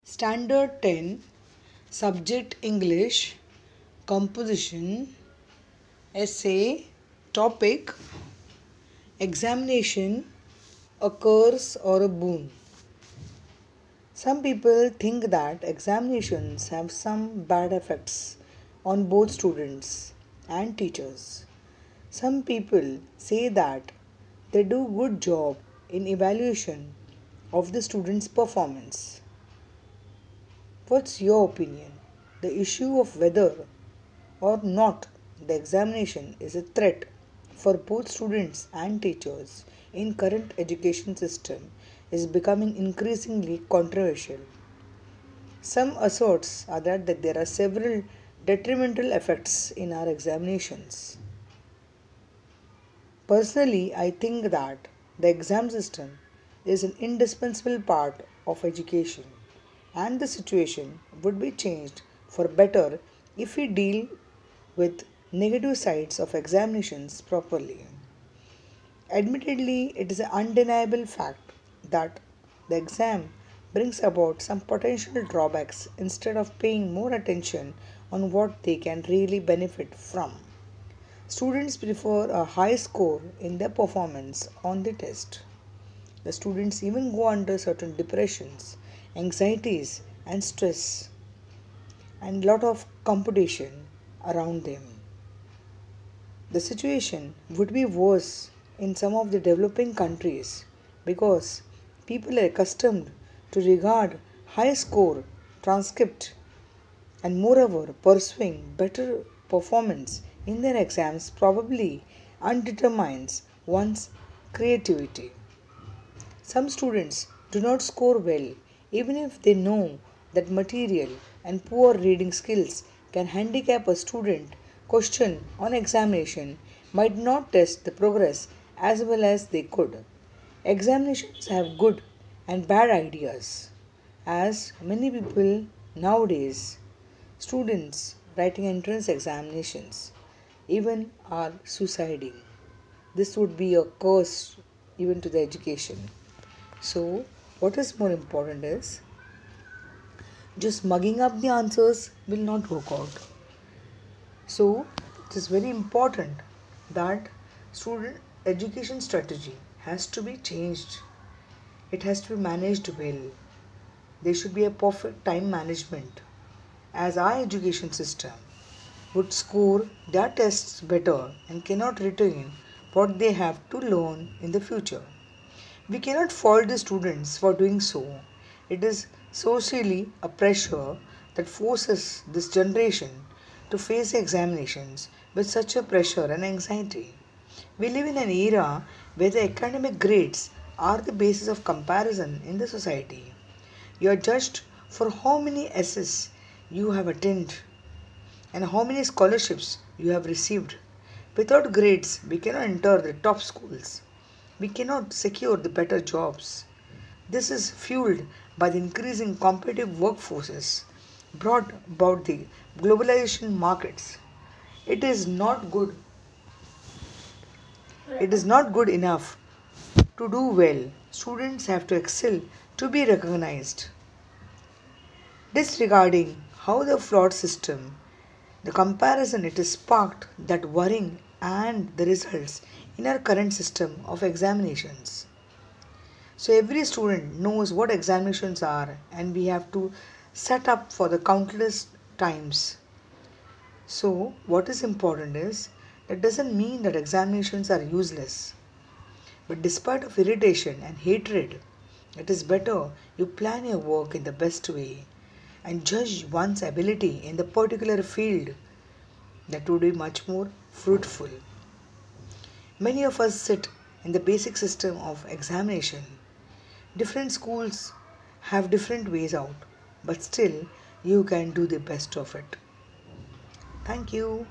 Standard 10, Subject English, Composition, Essay, Topic, Examination, a curse or a boon. Some people think that examinations have some bad effects on both students and teachers. Some people say that they do good job in evaluation of the student's performance. What's your opinion? The issue of whether or not the examination is a threat for both students and teachers in current education system is becoming increasingly controversial. Some asserts are that there are several detrimental effects in our examinations. Personally, I think that the exam system is an indispensable part of education and the situation would be changed for better if we deal with negative sides of examinations properly. Admittedly, it is an undeniable fact that the exam brings about some potential drawbacks instead of paying more attention on what they can really benefit from. Students prefer a high score in their performance on the test. The students even go under certain depressions, anxieties, and stress, and lot of competition around them. The situation would be worse in some of the developing countries because people are accustomed to regard high score, transcript, and moreover pursuing better performance in their exams probably undetermines one's creativity. Some students do not score well even if they know that material and poor reading skills can handicap a student. Question on examination might not test the progress as well as they could. Examinations have good and bad ideas, as many people nowadays, students writing entrance examinations, even are suiciding. This would be a curse even to the education. So, what is more important is just mugging up the answers will not work out. So, it is very important that student education strategy has to be changed. It has to be managed well. There should be a perfect time management as our education system would score their tests better and cannot retain what they have to learn in the future. We cannot fault the students for doing so. It is socially a pressure that forces this generation to face examinations with such a pressure and anxiety. We live in an era where the academic grades are the basis of comparison in the society. You are judged for how many essays you have attended and how many scholarships you have received. Without grades, we cannot enter the top schools. We cannot secure the better jobs. This is fueled by the increasing competitive workforces brought about the globalization markets. It is not good. It is not good enough to do well. Students have to excel to be recognized. Disregarding how the flawed system, the comparison it is sparked that worrying and the results in our current system of examinations. So every student knows what examinations are and we have to set up for the countless times. So what is important is that doesn't mean that examinations are useless. But despite of irritation and hatred, it is better you plan your work in the best way and judge one's ability in the particular field. That would be much more fruitful. Many of us sit in the basic system of examination. Different schools have different ways out, but still you can do the best of it. Thank you.